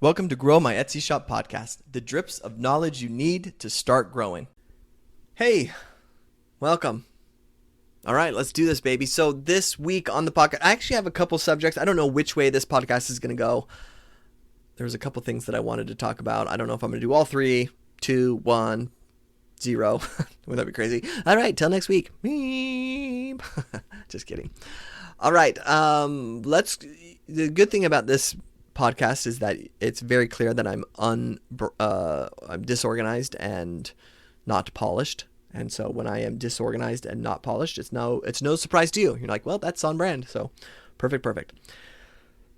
Welcome to Grow My Etsy Shop podcast, the drips of knowledge you need to start growing. Hey, welcome. All right, let's do this, baby. So this week on the podcast, I actually have a couple subjects. I don't know which way this podcast is going to go. There's a couple things that I wanted to talk about. I don't know if I'm going to do all 3, 2, 1, 0. Would that be crazy? All right, till next week. Just kidding. All right, the good thing about this podcast is that it's very clear that I'm disorganized and not polished. And so when I am disorganized and not polished, it's no surprise to you. You're like, well, that's on brand. So perfect.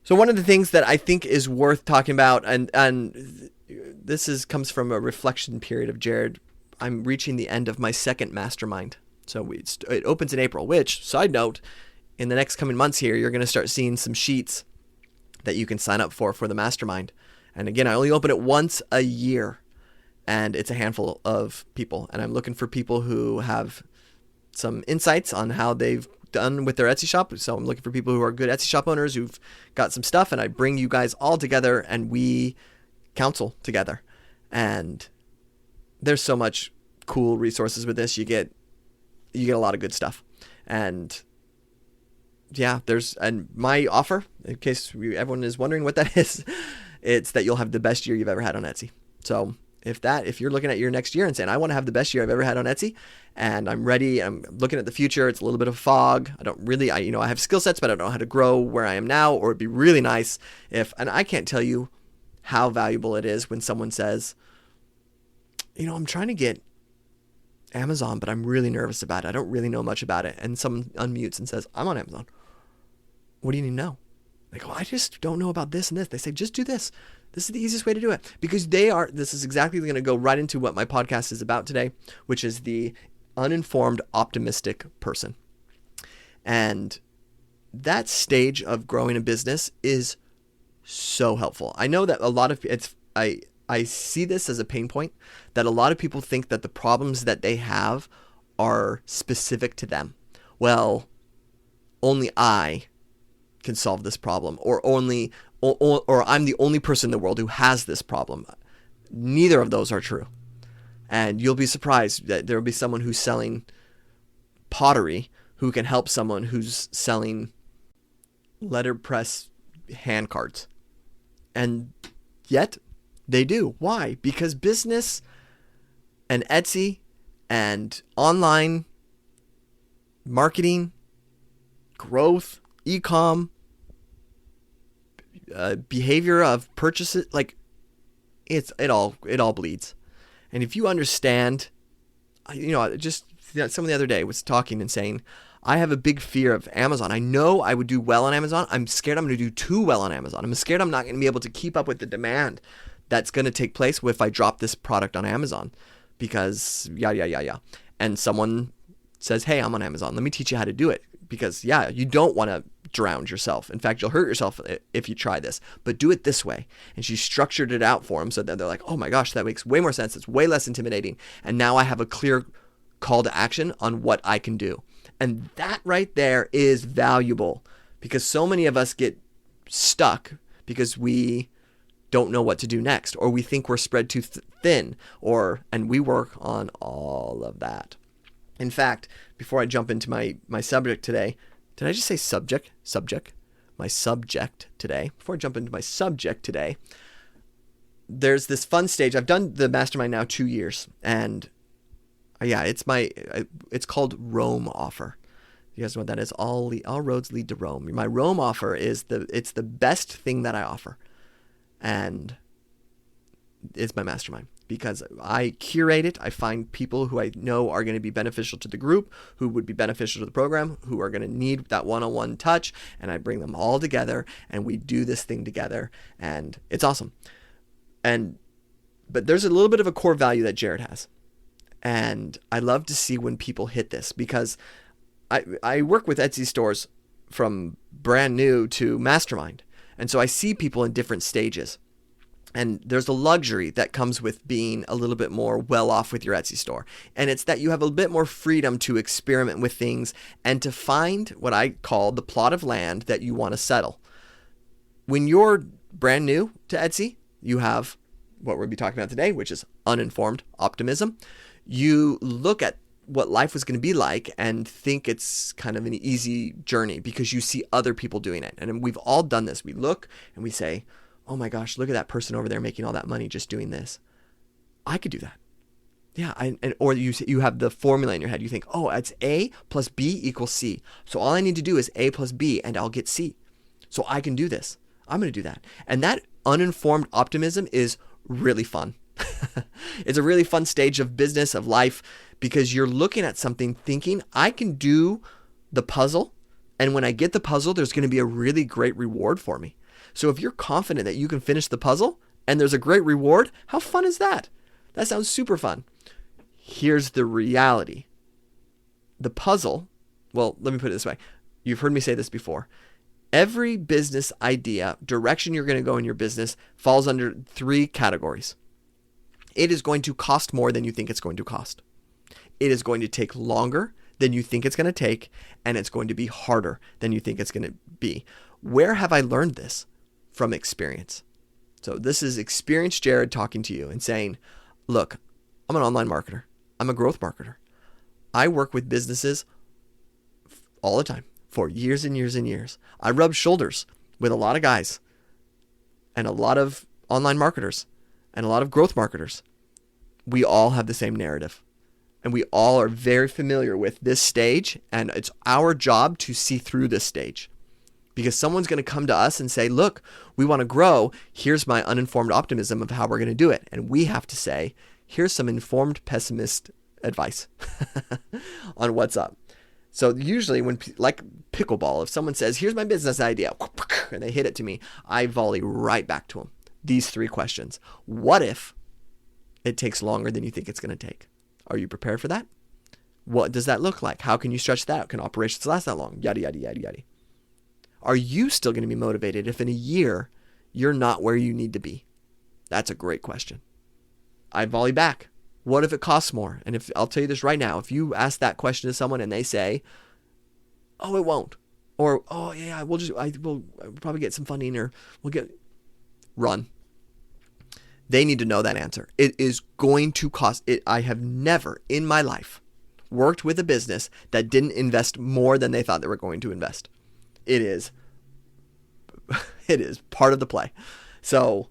So one of the things that I think is worth talking about, and this comes from a reflection period of Jared. I'm reaching the end of my second mastermind. So it opens in April, which, side note, in the next coming months here, you're going to start seeing some sheets that you can sign up for the mastermind. And again, I only open it once a year, and it's a handful of people. And I'm looking for people who have some insights on how they've done with their Etsy shop. So I'm looking for people who are good Etsy shop owners who've got some stuff, and I bring you guys all together and we counsel together. And there's so much cool resources with this. You get a lot of good stuff. And yeah, and my offer, in case everyone is wondering what that is, it's that you'll have the best year you've ever had on Etsy. So if you're looking at your next year and saying, I want to have the best year I've ever had on Etsy, and I'm ready, I'm looking at the future, it's a little bit of fog. I have skill sets, but I don't know how to grow where I am now, or it'd be really nice and I can't tell you how valuable it is when someone says, I'm trying to get Amazon, but I'm really nervous about it. I don't really know much about it. And someone unmutes and says, I'm on Amazon. What do you need to know? They go, I just don't know about this and this. They say, just do this. This is the easiest way to do it. Because this is exactly going to go right into what my podcast is about today, which is the uninformed, optimistic person. And that stage of growing a business is so helpful. I know that a lot of I see this as a pain point, that a lot of people think that the problems that they have are specific to them. Well, only I can solve this problem, or I'm the only person in the world who has this problem. Neither of those are true. And you'll be surprised that there will be someone who's selling pottery who can help someone who's selling letterpress hand cards. And yet they do. Why? Because business and Etsy and online marketing, growth, e-com, behavior of purchases, like it all bleeds. And if you understand, just someone the other day was talking and saying, I have a big fear of Amazon. I know I would do well on Amazon. I'm scared I'm going to do too well on Amazon. I'm scared I'm not going to be able to keep up with the demand that's going to take place if I drop this product on Amazon, because yeah. And someone says, hey, I'm on Amazon. Let me teach you how to do it. Because you don't want to drown yourself. In fact, you'll hurt yourself if you try this, but do it this way. And she structured it out for them so that they're like, oh my gosh, that makes way more sense. It's way less intimidating. And now I have a clear call to action on what I can do. And that right there is valuable, because so many of us get stuck because we don't know what to do next, or we think we're spread too thin, and we work on all of that. In fact, before I jump into my subject today, did I just say subject? My subject today. Before I jump into my subject today, there's this fun stage. I've done the mastermind now 2 years, and it's called Rome offer. You guys know what that is? All roads lead to Rome. My Rome offer it's the best thing that I offer, and it's my mastermind. Because I curate it, I find people who I know are going to be beneficial to the group, who would be beneficial to the program, who are going to need that one-on-one touch, and I bring them all together, and we do this thing together, and it's awesome. But there's a little bit of a core value that Jared has, and I love to see when people hit this, because I work with Etsy stores from brand new to mastermind, and so I see people in different stages. And there's a luxury that comes with being a little bit more well off with your Etsy store. And it's that you have a bit more freedom to experiment with things and to find what I call the plot of land that you want to settle. When you're brand new to Etsy, You have what we'll be talking about today, which is uninformed optimism. You look at what life was going to be like and think it's kind of an easy journey because you see other people doing it. And we've all done this. We look and we say, oh my gosh, look at that person over there making all that money just doing this. I could do that. Yeah, or you have the formula in your head. You think, oh, it's A plus B equals C. So all I need to do is A plus B and I'll get C. So I can do this. I'm going to do that. And that uninformed optimism is really fun. It's a really fun stage of business, of life, because you're looking at something thinking, I can do the puzzle. And when I get the puzzle, there's going to be a really great reward for me. So if you're confident that you can finish the puzzle and there's a great reward, how fun is that? That sounds super fun. Here's the reality. The puzzle, well, let me put it this way. You've heard me say this before. Every business idea, direction you're going to go in your business, falls under 3 categories. It is going to cost more than you think it's going to cost. It is going to take longer than you think it's going to take, and it's going to be harder than you think it's going to be. Where have I learned this? From experience. So this is experienced Jared talking to you and saying, look, I'm an online marketer. I'm a growth marketer. I work with businesses all the time for years and years and years. I rub shoulders with a lot of guys and a lot of online marketers and a lot of growth marketers. We all have the same narrative and we all are very familiar with this stage, and it's our job to see through this stage because someone's going to come to us and say, look, we want to grow. Here's my uninformed optimism of how we're going to do it. And we have to say, here's some informed pessimist advice on what's up. So usually when, like pickleball, if someone says, here's my business idea, and they hit it to me, I volley right back to them. These 3 questions. What if it takes longer than you think it's going to take? Are you prepared for that? What does that look like? How can you stretch that? Can operations last that long? Yada, yada, yada, yada. Are you still going to be motivated if in a year you're not where you need to be? That's a great question. I volley back. What if it costs more? And if I'll tell you this right now, if you ask that question to someone and they say, oh, it won't. Or, oh yeah, we'll probably get some funding, or run. They need to know that answer. It is going to cost it. I have never in my life worked with a business that didn't invest more than they thought they were going to invest. It is part of the play. So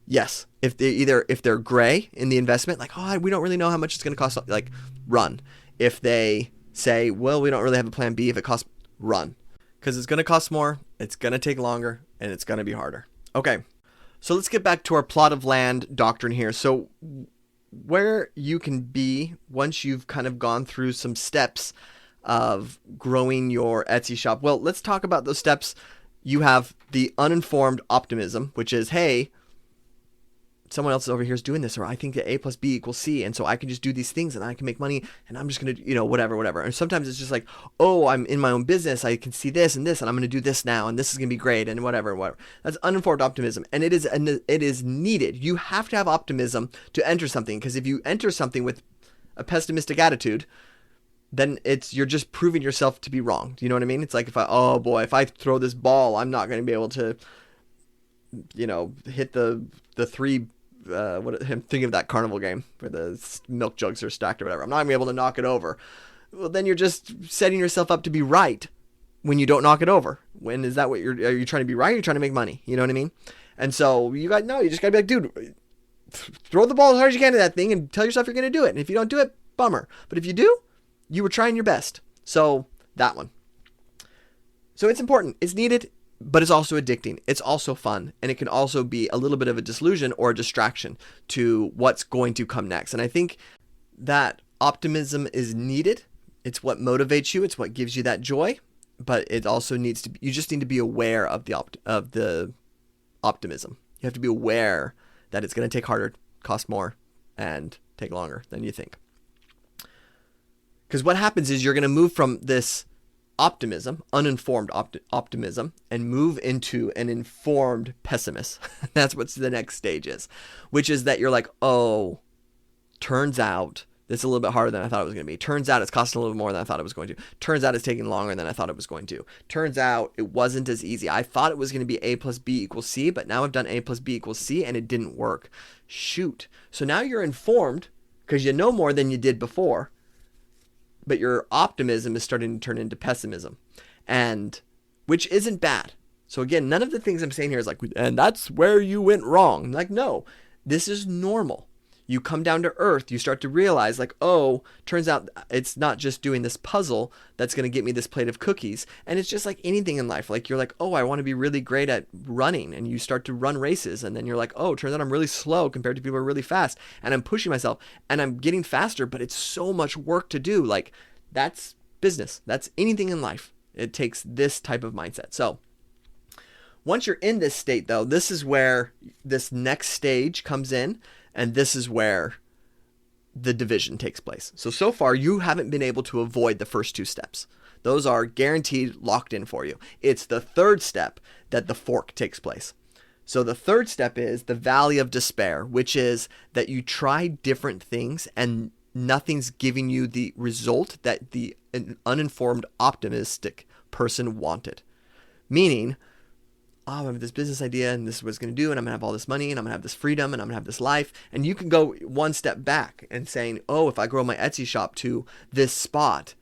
yes, if they're gray in the investment, like, oh, we don't really know how much it's going to cost, like, run. If they say, well, we don't really have a plan B, if it costs, run. Because it's going to cost more, it's going to take longer, and it's going to be harder. Okay, so let's get back to our plot of land doctrine here. So where you can be once you've kind of gone through some steps of growing your Etsy shop. Well, let's talk about those steps. You have the uninformed optimism, which is, hey, someone else over here is doing this, or I think that A plus B equals C, and so I can just do these things and I can make money, and I'm just going to, whatever. And sometimes it's just like, oh, I'm in my own business, I can see this and this, and I'm going to do this now, and this is going to be great, and whatever. That's uninformed optimism, and it is needed. You have to have optimism to enter something, because if you enter something with a pessimistic attitude, then you're just proving yourself to be wrong. Do you know what I mean? It's like, if I throw this ball, I'm not going to be able to, hit the 3. I'm thinking of that carnival game where the milk jugs are stacked or whatever. I'm not going to be able to knock it over. Well, then you're just setting yourself up to be right when you don't knock it over. When is that what are you trying to be right? Or are you trying to make money? You know what I mean? And so you just got to be like, dude, throw the ball as hard as you can to that thing and tell yourself you're going to do it. And if you don't do it, bummer. But if you do, you were trying your best. So that one. So it's important. It's needed. But it's also addicting. It's also fun. And it can also be a little bit of a disillusion or a distraction to what's going to come next. And I think that optimism is needed. It's what motivates you. It's what gives you that joy. But it also you just need to be aware of the optimism. You have to be aware that it's going to take harder, cost more, and take longer than you think. Because what happens is you're going to move from this optimism, uninformed optimism, and move into an informed pessimist. That's what the next stage is, which is that you're like, oh, turns out It's a little bit harder than I thought it was going to be. Turns out it's costing a little more than I thought it was going to. Turns out it's taking longer than I thought it was going to. Turns out it wasn't as easy. I thought it was going to be A plus B equals C, but now I've done A plus B equals C and it didn't work. Shoot. So now you're informed because you know more than you did before, but your optimism is starting to turn into pessimism, and which isn't bad. So again, none of the things I'm saying here is like, and that's where you went wrong. Like, no, this is normal. You come down to earth, you start to realize like, oh, turns out it's not just doing this puzzle that's going to get me this plate of cookies. And it's just like anything in life. Like you're like, oh, I want to be really great at running. And you start to run races. And then you're like, oh, turns out I'm really slow compared to people who are really fast. And I'm pushing myself and I'm getting faster, but it's so much work to do. Like that's business. That's anything in life. It takes this type of mindset. So once you're in this state though, this is where this next stage comes in. And this is where the division takes place. So far, you haven't been able to avoid the first two steps. Those are guaranteed locked in for you. It's the third step that the fork takes place. So the third step is the valley of despair, which is that you try different things and nothing's giving you the result that the uninformed optimistic person wanted. Meaning, oh, I have this business idea and this is what it's going to do and I'm going to have all this money and I'm going to have this freedom and I'm going to have this life. And you can go one step back and saying, oh, if I grow my Etsy shop to this spot,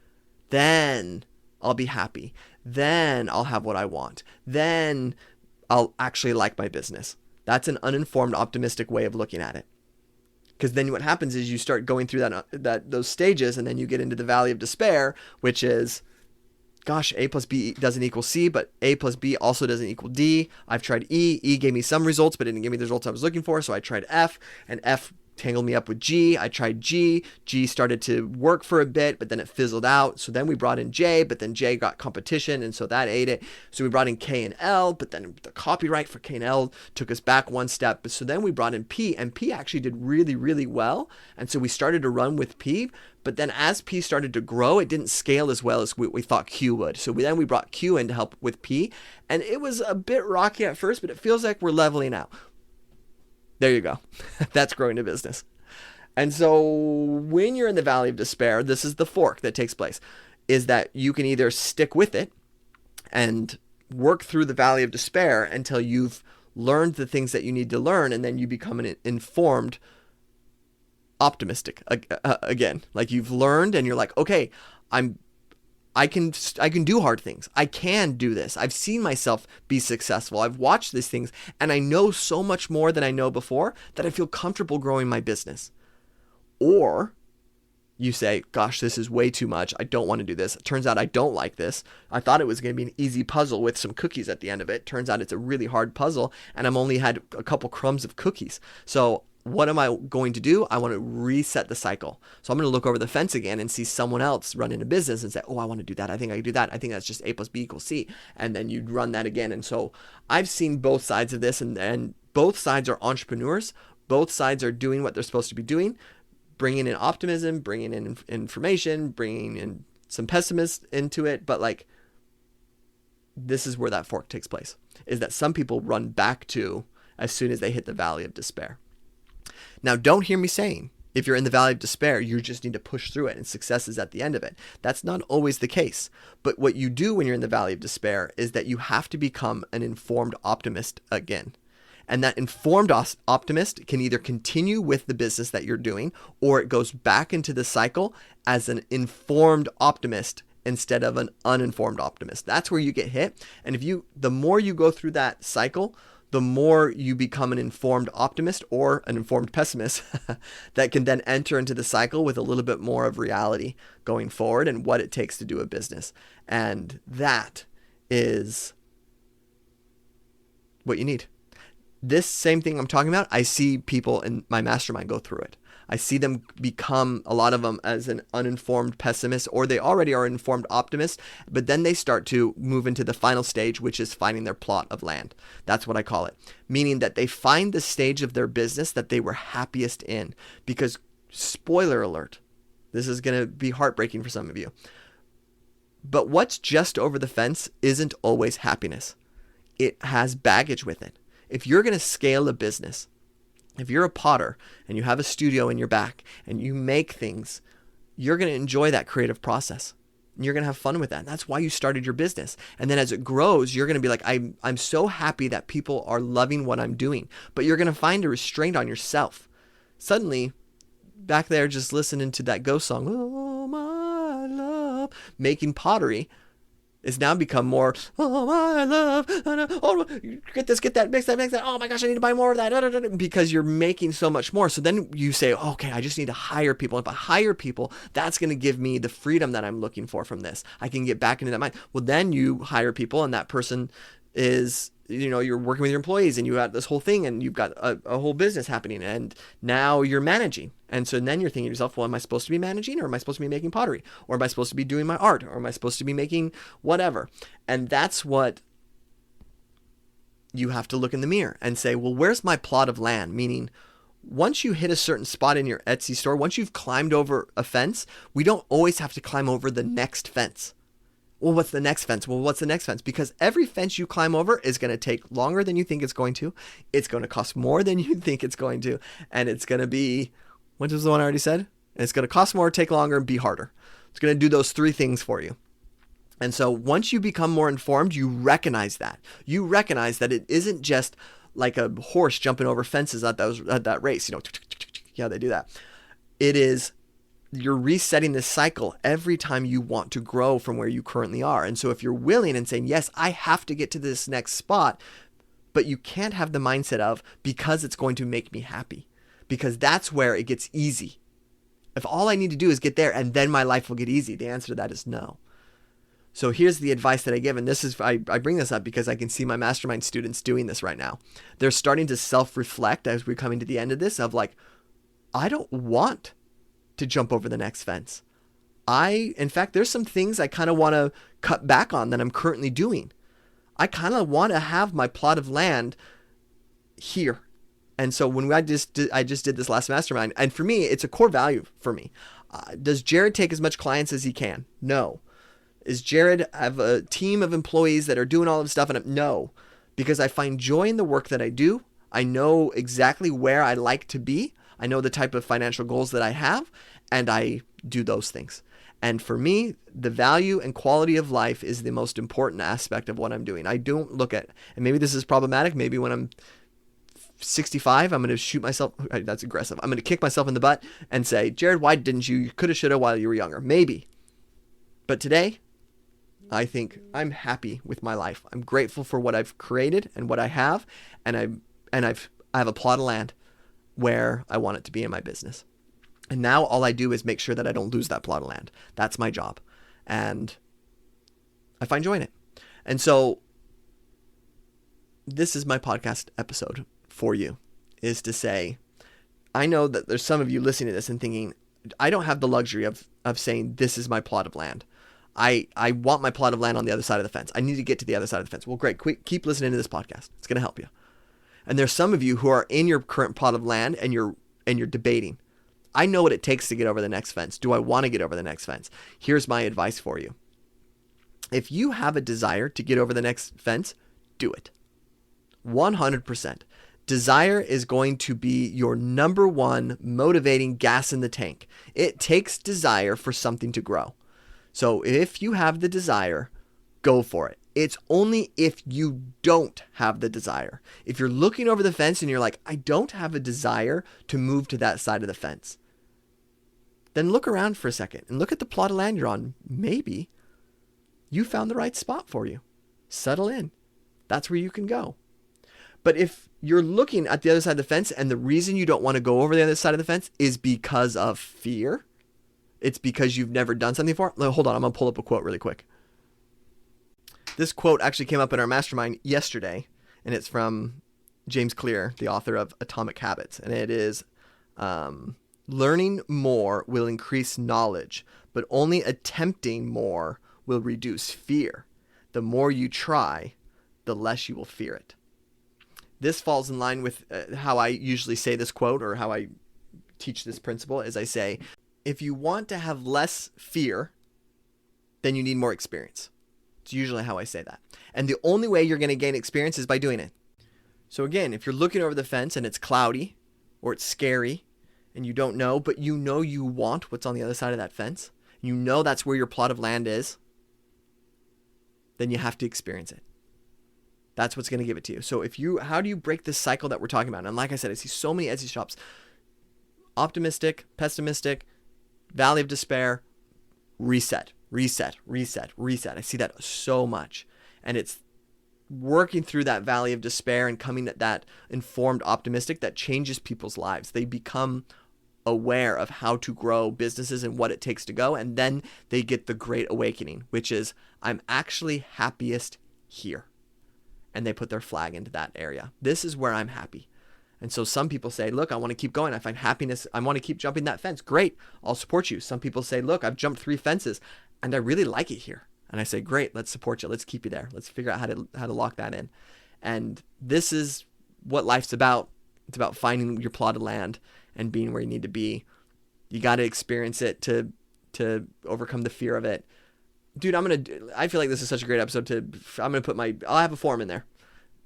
then I'll be happy. Then I'll have what I want. Then I'll actually like my business. That's an uninformed, optimistic way of looking at it. Because then what happens is you start going through those stages and then you get into the valley of despair, which is, gosh, A plus B doesn't equal C, but A plus B also doesn't equal D. I've tried E. E gave me some results, but it didn't give me the results I was looking for. So I tried F, and F tangled me up with G. I tried G. G started to work for a bit, but then it fizzled out. So then we brought in J, but then J got competition, and so that ate it. So we brought in K and L, but then the copyright for K and L took us back one step. So then we brought in P, and P actually did really, really well. And so we started to run with P. But then as P started to grow, it didn't scale as well as we thought Q would. So we brought Q in to help with P. And it was a bit rocky at first, but it feels like we're leveling out. There you go. That's growing a business. And so when you're in the valley of despair, this is the fork that takes place, is that you can either stick with it and work through the valley of despair until you've learned the things that you need to learn, and then you become an informed optimistic again. Like you've learned and you're like, okay, I can do hard things. I can do this. I've seen myself be successful. I've watched these things and I know so much more than I know before that I feel comfortable growing my business. Or you say, gosh, this is way too much. I don't want to do this. It turns out I don't like this. I thought it was going to be an easy puzzle with some cookies at the end of it. Turns out it's a really hard puzzle and I've only had a couple crumbs of cookies. So what am I going to do? I want to reset the cycle. So I'm going to look over the fence again and see someone else running a business and say, oh, I want to do that. I think I can do that. I think that's just A plus B equals C. And then you'd run that again. And so I've seen both sides of this, and both sides are entrepreneurs. Both sides are doing what they're supposed to be doing, bringing in optimism, bringing in information, bringing in some pessimism into it. But like, this is where that fork takes place, is that some people run back to as soon as they hit the valley of despair. Now, don't hear me saying, if you're in the valley of despair, you just need to push through it and success is at the end of it. That's not always the case. But what you do when you're in the valley of despair is that you have to become an informed optimist again. And that informed optimist can either continue with the business that you're doing, or it goes back into the cycle as an informed optimist instead of an uninformed optimist. That's where you get hit. And the more you go through that cycle, the more you become an informed optimist or an informed pessimist that can then enter into the cycle with a little bit more of reality going forward and what it takes to do a business. And that is what you need. This same thing I'm talking about, I see people in my mastermind go through it. I see them become, a lot of them, as an uninformed pessimist, or they already are informed optimists, but then they start to move into the final stage, which is finding their plot of land. That's what I call it. Meaning that they find the stage of their business that they were happiest in. Because, spoiler alert, this is going to be heartbreaking for some of you, but what's just over the fence isn't always happiness. It has baggage with it. If you're going to scale a business, If you're a potter and you have a studio in your back and you make things, you're going to enjoy that creative process. You're going to have fun with that. And that's why you started your business. And then as it grows, you're going to be like, I'm so happy that people are loving what I'm doing. But you're going to find a restraint on yourself. Suddenly, back there just listening to that ghost song, oh my love, making pottery, is now become more, oh my love, oh, get this, get that, mix that, oh my gosh, I need to buy more of that, because you're making so much more. So then you say, okay, I just need to hire people. If I hire people, that's going to give me the freedom that I'm looking for from this. I can get back into that mind. Well, then you hire people, and that person is, you're working with your employees, and you got this whole thing, and you've got a whole business happening, and now you're managing. And so then you're thinking to yourself, well, am I supposed to be managing, or am I supposed to be making pottery, or am I supposed to be doing my art, or am I supposed to be making whatever? And that's what you have to look in the mirror and say, well, where's my plot of land? Meaning, once you hit a certain spot in your Etsy store, once you've climbed over a fence, we don't always have to climb over the next fence. Well, what's the next fence? Well, what's the next fence? Because every fence you climb over is going to take longer than you think it's going to. It's going to cost more than you think it's going to. And it's going to be, what was the one I already said? It's going to cost more, take longer, and be harder. It's going to do those three things for you. And so once you become more informed, you recognize that. You recognize that it isn't just like a horse jumping over fences at that race. Yeah, they do that. It is, you're resetting this cycle every time you want to grow from where you currently are. And so if you're willing and saying, yes, I have to get to this next spot, but you can't have the mindset of, because it's going to make me happy, because that's where it gets easy. If all I need to do is get there and then my life will get easy, the answer to that is no. So here's the advice that I give. And this is, I bring this up because I can see my mastermind students doing this right now. They're starting to self-reflect as we're coming to the end of this, of like, I don't want to jump over the next fence. In fact, there's some things I kind of want to cut back on that I'm currently doing. I kind of want to have my plot of land here. And so when I just did this last mastermind, and for me, it's a core value for me. Does Jared take as much clients as he can? No. Is Jared have a team of employees that are doing all this stuff? And no, because I find joy in the work that I do. I know exactly where I like to be. I know the type of financial goals that I have, and I do those things. And for me, the value and quality of life is the most important aspect of what I'm doing. I don't look at, and maybe this is problematic, maybe when I'm 65, I'm going to shoot myself, that's aggressive, I'm going to kick myself in the butt and say, Jared, why didn't you coulda, shoulda while you were younger? Maybe. But today, I think I'm happy with my life. I'm grateful for what I've created and what I have, and I have a plot of land where I want it to be in my business. And now all I do is make sure that I don't lose that plot of land. That's my job. And I find joy in it. And so this is my podcast episode for you, is to say, I know that there's some of you listening to this and thinking, I don't have the luxury of saying, this is my plot of land. I want my plot of land on the other side of the fence. I need to get to the other side of the fence. Well, great. Keep listening to this podcast. It's going to help you. And there's some of you who are in your current plot of land and you're debating. I know what it takes to get over the next fence. Do I want to get over the next fence? Here's my advice for you. If you have a desire to get over the next fence, do it. 100%. Desire is going to be your number one motivating gas in the tank. It takes desire for something to grow. So if you have the desire, go for it. It's only if you don't have the desire. If you're looking over the fence and you're like, I don't have a desire to move to that side of the fence, then look around for a second and look at the plot of land you're on. Maybe you found the right spot for you. Settle in. That's where you can go. But if you're looking at the other side of the fence and the reason you don't want to go over the other side of the fence is because of fear, it's because you've never done something before. Hold on, I'm going to pull up a quote really quick. This quote actually came up in our mastermind yesterday, and it's from James Clear, the author of Atomic Habits. And it is, learning more will increase knowledge, but only attempting more will reduce fear. The more you try, the less you will fear it. This falls in line with how I usually say this quote, or how I teach this principle, is I say, if you want to have less fear, then you need more experience. It's usually how I say that. And the only way you're going to gain experience is by doing it. So again, if you're looking over the fence and it's cloudy, or it's scary and you don't know, but you know you want what's on the other side of that fence, you know that's where your plot of land is, then you have to experience it. That's what's going to give it to you. So how do you break this cycle that we're talking about? And like I said, I see so many Etsy shops, optimistic, pessimistic, valley of despair, reset, reset, reset, reset. I see that so much. And it's working through that valley of despair and coming at that informed optimistic that changes people's lives. They become aware of how to grow businesses and what it takes to go. And then they get the great awakening, which is, I'm actually happiest here. And they put their flag into that area. This is where I'm happy. And so some people say, look, I want to keep going. I find happiness. I want to keep jumping that fence. Great. I'll support you. Some people say, look, I've jumped 3 fences and I really like it here. And I say, great, let's support you. Let's keep you there. Let's figure out how to lock that in. And this is what life's about. It's about finding your plot of land and being where you need to be. You got to experience it to overcome the fear of it. Dude, I feel like this is such a great episode I'll have a forum in there.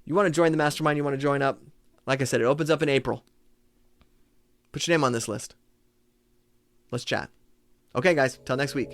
You want to join the mastermind? You want to join up? Like I said, it opens up in April. Put your name on this list. Let's chat. Okay, guys, till next week.